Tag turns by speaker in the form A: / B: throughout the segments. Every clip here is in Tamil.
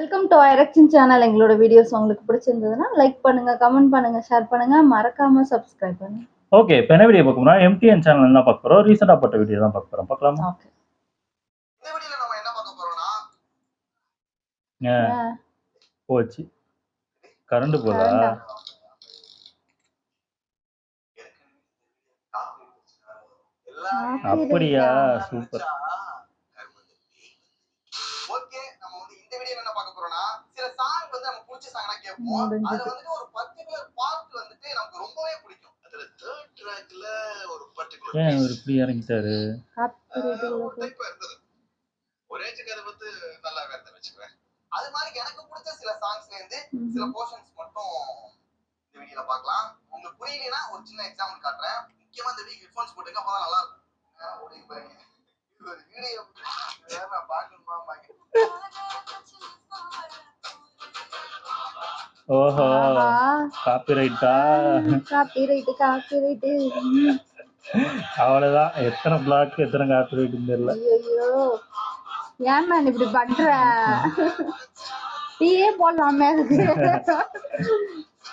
A: வெல்கம் டு ஐரக்ஷன் சேனல். எங்களோட வீடியோஸ் உங்களுக்கு பிடிச்சிருந்ததுன்னா லைக் பண்ணுங்க, கமெண்ட் பண்ணுங்க, ஷேர் பண்ணுங்க, மறக்காம சப்ஸ்கிரைப் பண்ணுங்க.
B: ஓகே, இப்போ என்ன வீடியோ பார்க்க போறோம்? எம்டிஎன் சேனல் என்ன பார்க்க போறோம்? ரீசெண்டா போட்ட வீடியோ தான் பார்க்க போறோம். பார்க்கலாமா?
A: ஓகே.
C: இந்த வீடியோல நம்ம என்ன பார்க்க போறோம்னா
B: போச்சு கரண்ட் போதா? அப்படியா? சூப்பர்.
C: ஓகே, நம்ம வந்து இந்த வீடியோல என்ன பார்க்க போறோம்னா சில சாங் வந்து நம்ம பிடிச்ச சாங்னா கேட்போம். அதுல வந்து ஒரு பர்టిక్యులர் பார்ட் வந்துட்டு நமக்கு ரொம்பவே பிடிக்கும். அதுல தேர்ட் ட்ராக்ல ஒரு பர்టిక్యులர்
B: ஏன் இவர் இப்படி இறங்கிட்டாரு?
C: ஒரே சிக்கத பத்தி நல்லா வேர்த்த வெச்சுக்குவேன். அது மாதிரி எனக்கு பிடிச்ச சில சாங்ஸ்ல இருந்து சில போர்ஷன்ஸ் மட்டும் இந்த வீடியோல பார்க்கலாம். உங்களுக்கு புரியலனா ஒரு சின்ன எக்ஸாம்பிள் காட்டுறேன். முக்கியமா இந்த வீடியோ ஹெட்போன்ஸ் போடுங்க, அப்பதான் நல்லா இருக்கும். ஓடி பாருங்க. இது ஒரு வீடியோ வேற பார்க்கணுமா பாருங்க.
B: ஓஹோ, காப்பிரைட்டா?
A: காப்பிரைட்.
B: அவ்வளவுதான். எத்தனை பிளாக் எத்தனை காப்பிரைட்னு தெரியல.
A: ஐயோ, ஏன் மேன் இப்படி பண்ற? டீயே போடலாமே,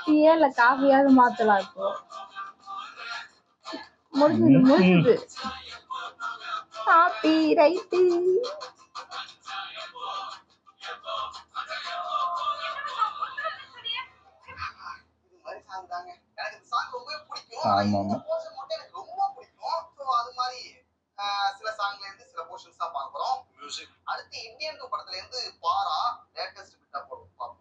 A: டீயே இல்ல காஃபியாவது மாத்தலாம். இப்போ முடிஞ்சது. காப்பிரைட்டு.
B: ஆமா.
C: ரொம்ப பிடிக்கும். சோ அது மாதிரி சில சாங்ல இருந்து சில போர்ஷன்ஸ் தான் பார்க்கறோம். மியூசிக் அடுத்து இந்தியன் 2 படத்துல இருந்து பாரா லேட்டஸ்ட் பிட்டா போடுவோம்.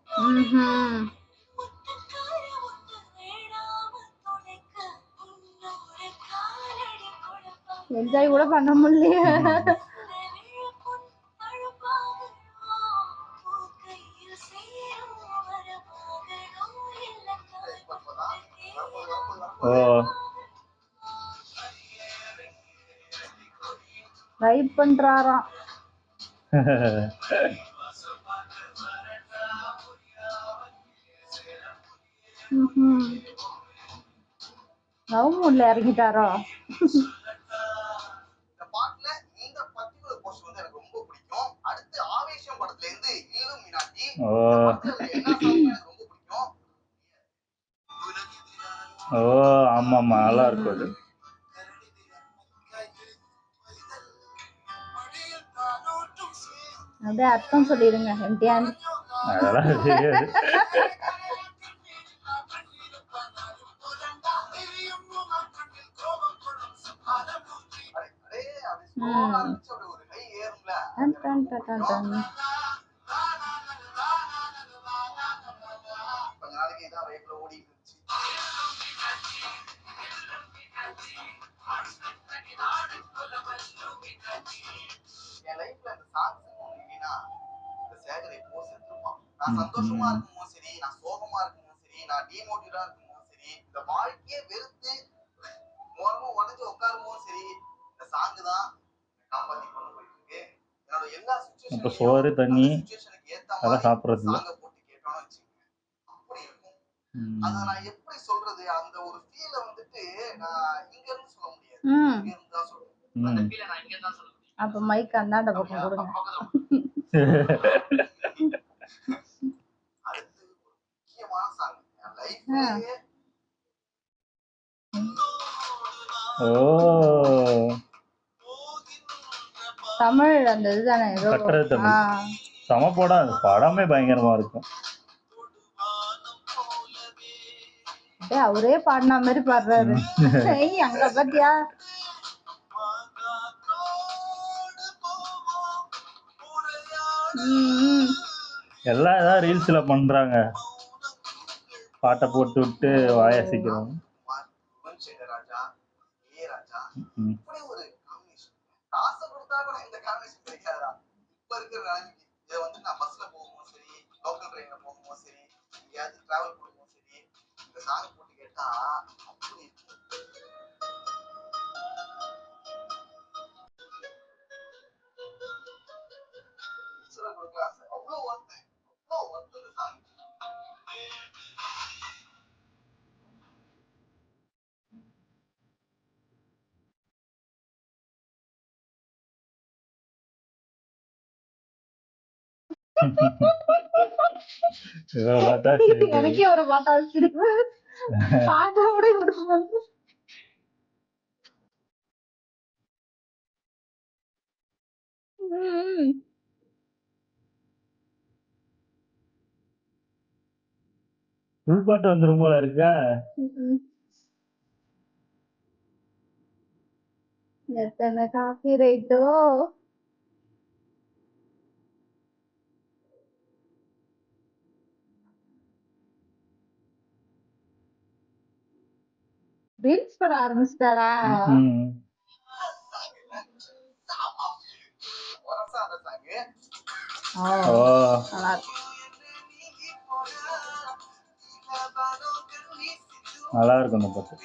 A: என்ஜாய் கூட பண்ண முடியல.
B: ஓ,
A: ரைட் பண்றாராம். லவ் மூட்ல இறங்கிட்டாரோ?
C: இந்த பாட்டுல இந்த பர்టిక్యులர் போர்ஷன் வந்து எனக்கு ரொம்ப பிடிக்கும். அடுத்து ஆவேசம் படத்துல இருந்து இல்லுமினாட்டி.
B: ஓ,
C: என்ன சாங் எனக்கு ரொம்ப பிடிக்கும்?
B: ஓ, ஆமாமா, நல்லா இருக்கும் அது.
A: அப்படியே அர்த்தம் சொல்லிடுங்க. எம்டிஆர்
B: அதெல்லாம் தெரியாது.
C: ஒரு கை ஏறும்ல. கொஞ்ச நாளைக்கு இதான் ரைட்ல ஓடி இருந்துச்சு. என் லைஃப்ல இந்த சாங்ஸ் இல்லைன்னா இந்த சேகரை எப்போ செத்துருப்பான். நான் சந்தோஷமா இருக்கும்போது சரி, நான் சோகமா இருக்கும்போது சரி, நான் டிமோட்டிவேட்டா இருக்கும்போது சரி, இந்த வாழ்க்கையே வெறுத்து மோரமா உடஞ்சு உட்காரும்போது சரி, இந்த சாங் தான் காப்பாத்தி கொண்டு போயிட்டு இருக்கு. என்னோட எல்லா
B: இப்போ சோறு தண்ணி
C: சிச்சுவேஷனுக்கு ஏத்த
B: அதெல்லாம்
C: மாதிரி
B: சாப்பிட்றது இல்லை.
C: சாங்க போட்டு கேட்டோம்னு வச்சுக்கோங்க, அப்படி இருக்கும். அத நான் எப்படி சொல்றது? அந்த ஒரு ஃபீல வந்துட்டு நான் இங்க இருந்து சொல்ல முடியாது. இங்க இருந்து தான் சொல்றேன். அந்த ஃபீல நான் இங்க தான் சொல்ல முடியும்.
A: அப்ப மைக் அந்தாண்ட பக்கம் கொடுங்க.
C: அடுத்து முக்கியமான சாங் என் லைஃப்லயே.
B: ஓ,
A: தமிழ் அந்த இதுதானே ஏதோ.
B: கட்டுறது தமிழ் சம படம். அந்த படமே பயங்கரமா இருக்கும்.
A: அவரே பாடின மாதிரி பாடுறாரு. அங்க பாத்தியா?
B: எல்லாம் ஏதாவது ரீல்ஸ்ல பண்றாங்க, பாட்டை போட்டு விட்டு வாயாசிக்கிறோம்.
C: இப்படி ஒரு காம்பினேஷன் காசு கொடுத்தா கூட இந்த காம்பினேஷன் கிடைக்காதா? இப்ப இருக்கிற நிலைமைக்கு இதை வந்து நான் பஸ்ல போகும்போது சரி, லோக்கல் ட்ரெயின்ல போகும்போது சரி, எங்கேயாவது டிராவல் பண்ணும்போது சரி, இந்த சாங் போட்டு கேட்டா அப்படி இருக்கு. அவ்வளவு வந்து இந்த சாங்.
B: இவரை பார்த்தா சரி.
A: எனக்கே ஒரு பாட்டா வச்சிருக்கு பாட்டா கூட கொடுக்கணும்.
B: ஃபுல் பாட்டு வந்துரும் போல இருக்கா.
A: எத்தனை காப்பி ரைட்டோ. ரீல்ஸ் பண்ண ஆரம்பிச்சிட்டாரா?
B: ம்.
C: வரசா அந்த சாங்கு
B: ஓ
A: நல்லா இருக்கு.
B: நல்லா இருக்கும் அந்த பாட்டு.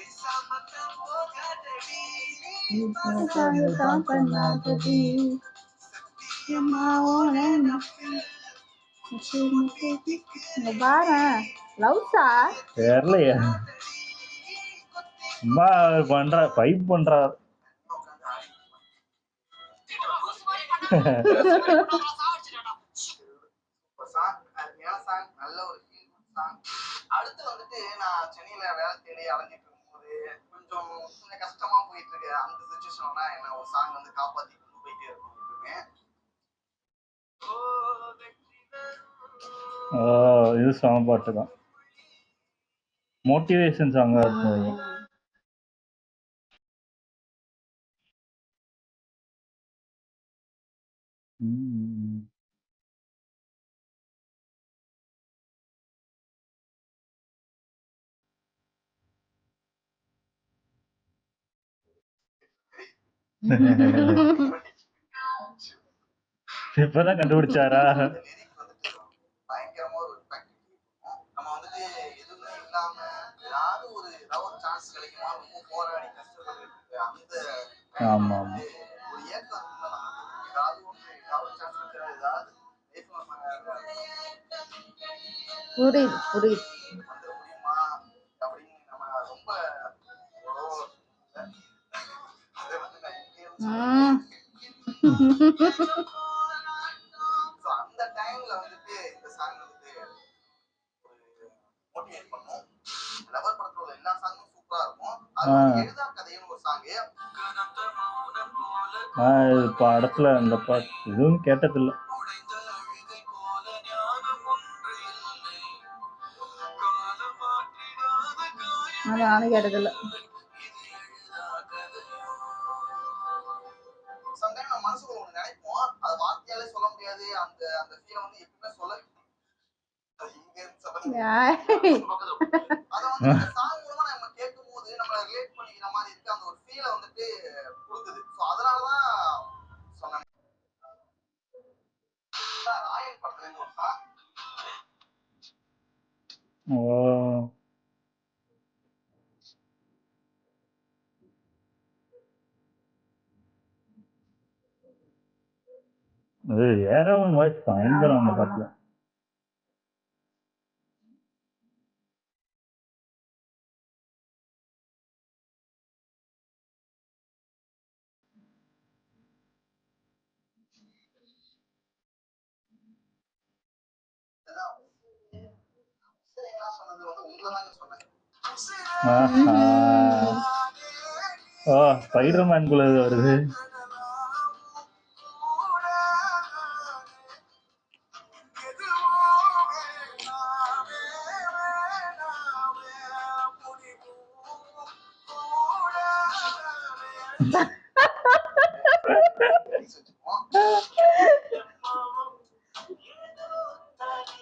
A: இங்க பாரேன். லவ்ஸா?
B: தெரியலையே. சும்மா பண்ற ஃபைட் பண்றாரு.
C: சாங் அருமையான சாங், நல்ல ஒரு ஃபீல் குட் சாங். அடுத்து வந்துட்டு நான் சென்னையில வேலை தேடி அலைஞ்சிட்டு இருக்கும்போது கொஞ்சம் கொஞ்சம் கஷ்டமா போயிட்டு இருக்கு அந்த சுச்சுவேஷன்ல என்ன ஒரு சாங் வந்து காப்பாத்தி கொண்டு போயிட்டே இருக்கும் எப்பவுமே.
B: இது சாங் பாட்டு தான். மோட்டிவேஷன் சாங்கா இருக்கும். ம். இப்பதான் கண்டுபிடிச்சாரா?
C: அந்த லிரிக் வந்துட்டு பயங்கரமா ஒரு impact இருக்கும். நம்ம வந்துட்டு எதுவுமே இல்லாம ஏதாவது ஒரு சான்ஸ் கிடைக்குமா ரொம்ப போராடி கஷ்டப்பட்டு இருக்கு அந்த
B: ஆமா ஆமா.
C: வந்து ஒரு ஏக்கம் இருக்குல்ல நமக்கு. ஏதாவது ஒரு சான்ஸ் கிடைச்சா ஏதாவது life ல நம்ம
A: புரியுது புரியுது.
C: வந்துட முடியுமா அப்படின்னு நம்ம ரொம்ப அதை வந்து நான் எங்கேயும் So, அந்த டைம்ல வந்துட்டு இந்த சாங் வந்துட்டு ஒரு மோட்டிவேட் பண்ணும். லவர் படத்துல உள்ள எல்லா சாங்கும் சூப்பரா இருக்கும். அது வந்து எழுதா கதையும் ஒரு சாங்.
B: படத்துல அந்த பாட்டு எதுவும் கேட்டதில்ல.
A: நானும் கேட்டதில்ல.
C: சம்டைம் நம்ம மனசுக்குள்ள ஒண்ணு நினைப்போம், அது வார்த்தையாலே சொல்ல முடியாது. அந்த அந்த ஃபீலை வந்து எப்பவுமே சொல்ல அது இங்க இருந்து அதை வந்து இந்த சாங் மூலமா நம்ம கேட்கும் போது நம்மள ரிலேட் பண்ணிக்கிற மாதிரி இருக்கு. அந்த ஒரு ஃபீலை வந்துட்டு கொடுக்குது. ஸோ அதனாலதான் சொன்னேன். ராயல் படத்துல இருந்து ஒரு சாங்.
B: ஓ அது ஏரவன் வாய்ஸ் பயங்கரம் அந்த பாட்டுல.
C: என்ன சொன்னது வந்து உங்களை சொன்னேன்.
B: ஓ ஸ்பைடர்மேன் குள்ள வருது.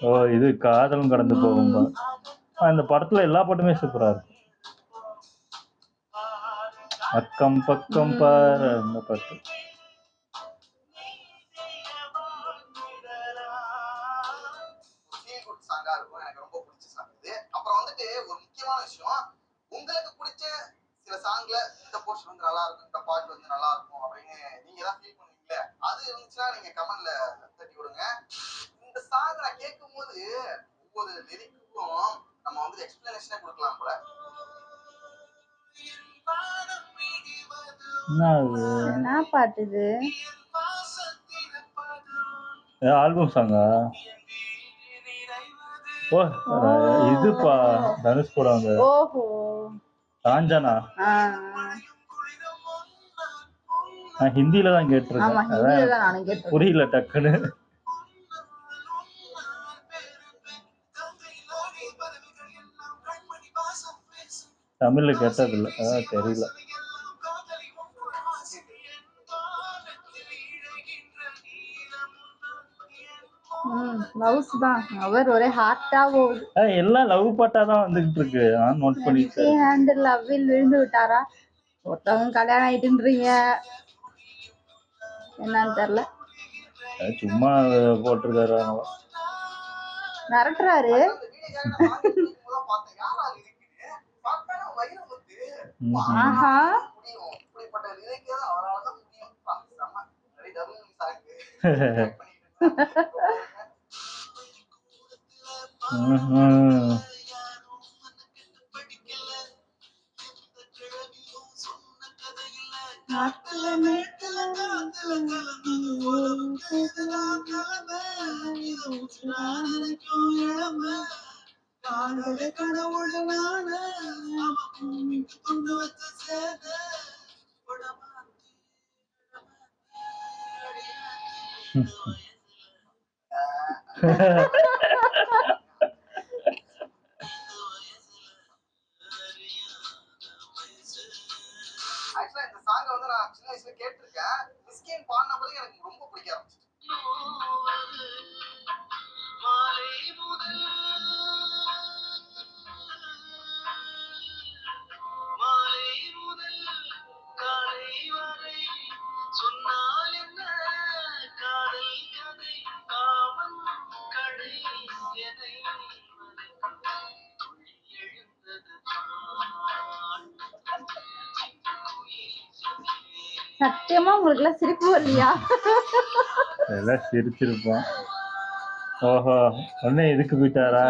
B: ஓ இது காதலும் கடந்து போகும்பா. அந்த படத்துல எல்லா பாட்டுமே சூப்பரா இருக்கும். அக்கம் பக்கம் பாரு அந்த பாட்டு.
C: ஃபீல் குட் சாங்கா இருக்கும். எனக்கு ரொம்ப பிடிச்ச சாங் இது. அப்புறம் வந்துட்டு ஒரு முக்கியமான விஷயம், உங்களுக்கு பிடிச்ச சில சாங்ல இந்த போர்ஷன் வந்து நல்லா இருக்கும், இந்த பாட்டு வந்து நல்லா இருக்கும் அப்படின்னு நீங்க தான் ஃபீல் பண்ணுவீங்கல்ல, அது இருந்துச்சுன்னா நீங்க கமெண்ட்ல தட்டி விடுங்க. இந்த சாங் நான் கேட்கும் போது ஒவ்வொரு லிரிக்குக்கும் நம்ம வந்து எக்ஸ்பிளனேஷனே கொடுக்கலாம் போல.
A: என்ன பாட்டு இது?
B: ஆல்பம் சாங்கா? ஓ இதுப்பா தனுஷ் கூட வந்து
A: ஓஹோ.
B: காஞ்சனா. நான் ஹிந்தில தான்
A: ஆமா,
B: கேட்டிருக்கேன்,
A: ஹிந்தில
B: அதான்
A: தான் நானும் கேட்டிருக்கேன்.
B: புரியல டக்குன்னு. தமிழ்ல கேட்டதில்ல, அதான் தெரியல.
A: லவ்ஸ் தான். அவர் ஒரே ஹார்ட்டா போகுது.
B: எல்லாம் லவ் பாட்டா தான் வந்துகிட்டு இருக்கு, நான் நோட் பண்ணிட்டேன்.
A: ஹேண்ட் லவ்வில் விழுந்து விட்டாரா? ஒருத்தவங்க கல்யாணம் ஆயிட்டுன்றீங்க, என்னன்னு தெரியல.
B: சும்மா போட்டிருக்காரு,
A: மிரட்டுறாரு. ஆஹா.
C: ஆக்சுவலா இந்த சாங் வந்து நான் சின்ன வயசுல கேட்டிருக்கேன். மிஸ்கின் பாடின பிறகு எனக்கு ரொம்ப பிடிக்க ஆரம்பிச்சிச்சு.
A: சத்தியமா உங்களுக்கு எல்லாம் சிரிப்பு வரலையா?
B: எல்லாம் சிரிச்சிருப்போம். ஓஹோ, உடனே இதுக்கு போயிட்டாரா?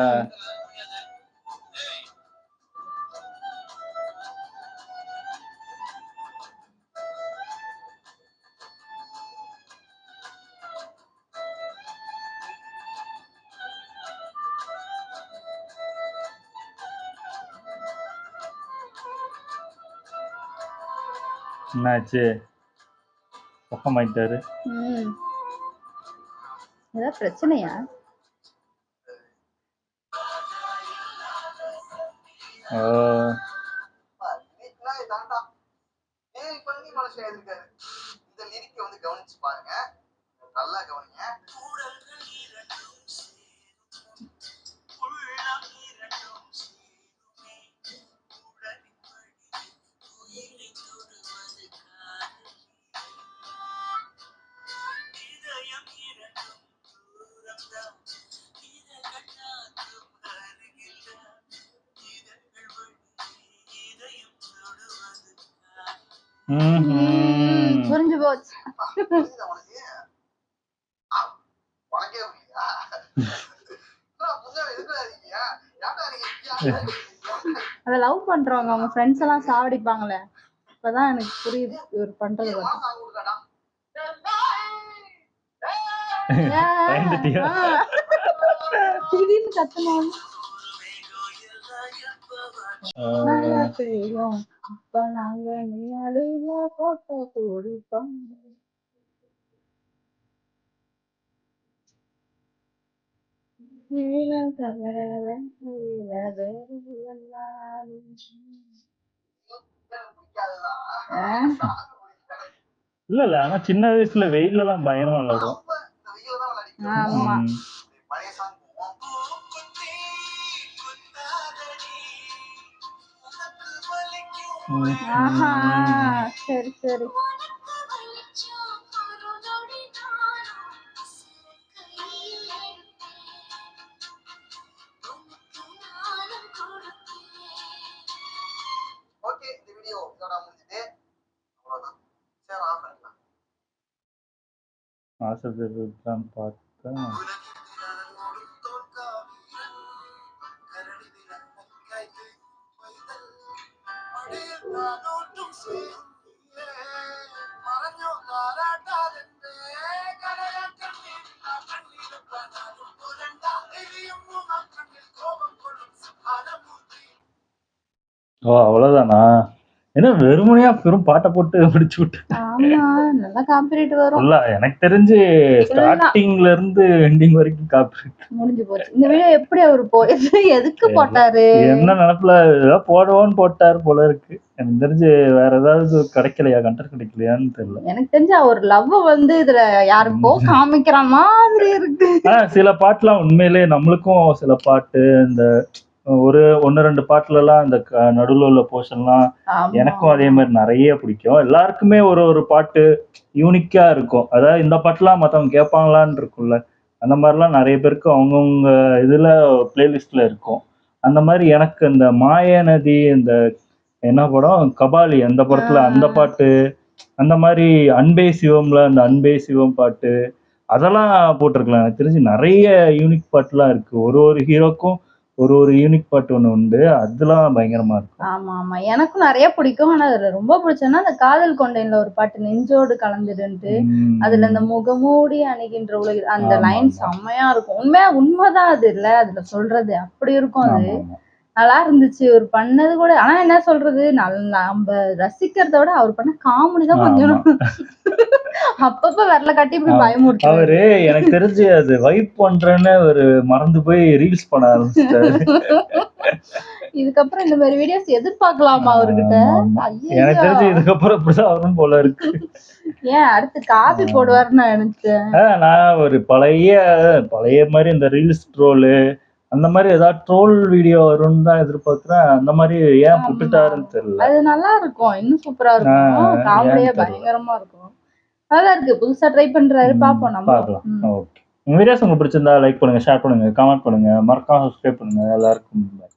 B: என்னாச்சு, பக்கமாயிட்டாரு.
A: ஏதாவது பிரச்சனையா?
C: இந்த லிரிக்க வந்து கவனிச்சு பாருங்க, நல்லா கவனிங்க.
A: புரிஞ்சு போச்சு. அத லவ் பண்றவங்க அவங்க ஃப்ரெண்ட்ஸ் எல்லாம் சாவடிப்பாங்களே, இப்பதான் எனக்கு புரியுது இவர் பண்றது. திடீர்னு கத்தணும். அப்ப நாங்க நீ அழுவா போட்டோ கொடுப்போம்.
B: இல்ல ஆனா சின்ன வயசுல வெயில்ல எல்லாம் பயங்கரமா விளையாடும்.
A: ஆமா. ஆஹா, சரி சரி.
C: ஓகே, இந்த வீடியோ இதோட முடிஞ்சுது. அவ்வளவுதான். சரி, ஆஃப் பண்ணிக்கலாம்.
B: ஆசைதான் பார்த்தா ஓ அவ்வளவுதானா? ஏன்னா வெறுமனையா பெரும் பாட்டை போட்டு முடிச்சு விட்டு
A: ஆமா, நல்லா காப்பிரைட் வரும்.
B: ஃபுல்லா எனக்கு தெரிஞ்சு ஸ்டார்டிங்ல இருந்து எண்டிங் வரைக்கும் காப்பி
A: முடிஞ்சு போச்சு. இந்த வீடியோ எப்படி அவரு போயிட்டு எதுக்கு போட்டாரு?
B: என்ன நினைப்புல ஏதாவது போடுவோன்னு போட்டாரு போல இருக்கு. எனக்கு தெரிஞ்சு வேற ஏதாவது கிடைக்கலையா, கண்டென்ட் கிடைக்கலையான்னு தெரியல.
A: எனக்கு தெரிஞ்சு அவர் லவ் வந்து இதுல யாருக்கோ காமிக்கிற மாதிரி இருக்கு.
B: சில பாட்டுலாம் உண்மையிலே நம்மளுக்கும் சில பாட்டு இந்த ஒரு 1-2 பாட்டுல எல்லாம் இந்த நடுவுல உள்ள போர்ஷன்லாம்
A: ஆமா.
B: எனக்கும் அதே மாதிரி நிறைய பிடிக்கும். எல்லாருக்குமே ஒரு ஒரு பாட்டு யூனிக்கா இருக்கும். அதாவது இந்த பாட்டுலாம் மத்தவங்க கேட்பாங்களான்னு இருக்கும்ல, அந்த மாதிரிலாம் நிறைய பேருக்கு அவங்கவுங்க இதுல பிளேலிஸ்ட்ல இருக்கும். அந்த மாதிரி எனக்கு இந்த மாயநதி, இந்த என்ன படம் கபாலி, அந்த படத்துல அந்த பாட்டு, அந்த மாதிரி அன்பே சிவம்ல அந்த அன்பே சிவம் பாட்டு அதெல்லாம் போட்டிருக்கலாம். எனக்கு தெரிஞ்சு நிறைய யூனிக் பாட்டுலாம் இருக்கு. ஒரு ஒரு ஹீரோக்கும் ஒரு ஒரு யூனிக் பாட்டு ஒண்ணு உண்டு. அதெல்லாம் பயங்கரமா இருக்கும்.
A: ஆமா ஆமா, எனக்கும் நிறைய பிடிக்கும். ஆனா அதுல ரொம்ப பிடிச்சதுன்னா அந்த காதல் கொண்டைன்ல ஒரு பாட்டு நெஞ்சோடு கலந்துடுன்ட்டு, அதுல இந்த முகமூடி அணுகின்ற உலக அந்த
B: ஆமா,
A: லைன்
B: ஆமா.
A: செம்மையா இருக்கும். உண்மைதான் அது இல்ல அதுல சொல்றது அப்படி இருக்கும். அது
B: ஆமா, ஆமா.
A: நல்லா இருந்துச்சு ஒரு பண்ணது கூட. ஆனா என்ன சொல்றது, நம்ம ரசிக்கிறத விட அவர் பண்ண காமெடி தான் கொஞ்சம்
B: ஆமா.
A: அப்பப்ப விரல காட்டி இப்படி பயமுறுத்துவாரு.
B: அவரு எனக்கு தெரிஞ்சு அது வைப் பண்றேன்னு ஒரு மறந்து போய் ரீல்ஸ் பண்ண ஆரம்பிச்சிட்டாரு.
A: இதுக்கப்புறம் இந்த மாதிரி வீடியோஸ் எதிர்பார்க்கலாமா அவர்கிட்ட?
B: ஆமா, ஆமா. எனக்கு தெரிஞ்சு
A: ஐயையோ.
B: இதுக்கப்புறம் இப்படிதான் வரும் போல இருக்கு.
A: ஏன் அடுத்து காபி போடுவாருன்னு நான் நினைச்சேன்.
B: நான் ஒரு பழைய மாதிரி இந்த ரீல்ஸ் ட்ரோலு அந்த மாதிரி ஏதாவது ட்ரோல் வீடியோ வரும்னு தான் எதிர்பார்க்கிறேன். அந்த மாதிரி ஏன் விட்டுட்டாருன்னு தெரியல.
A: அது நல்லா இருக்கும், இன்னும் சூப்பரா இருக்கும், காமெடியா
B: ஏன்னு தெரியல.
A: பயங்கரமா இருக்கும். நல்லா இருக்கு, புதுசா ட்ரை பண்றாரு, பாப்போம் நம்ம.
B: பார்க்கலாம். ஓகே. வீடியோஸ் உங்களுக்கு பிடிச்சிருந்தா லைக் பண்ணுங்க, ஷேர் பண்ணுங்க, கமெண்ட் பண்ணுங்க, மறக்காம சப்ஸ்கிரைப் பண்ணுங்க. எல்லாருக்கும் bye.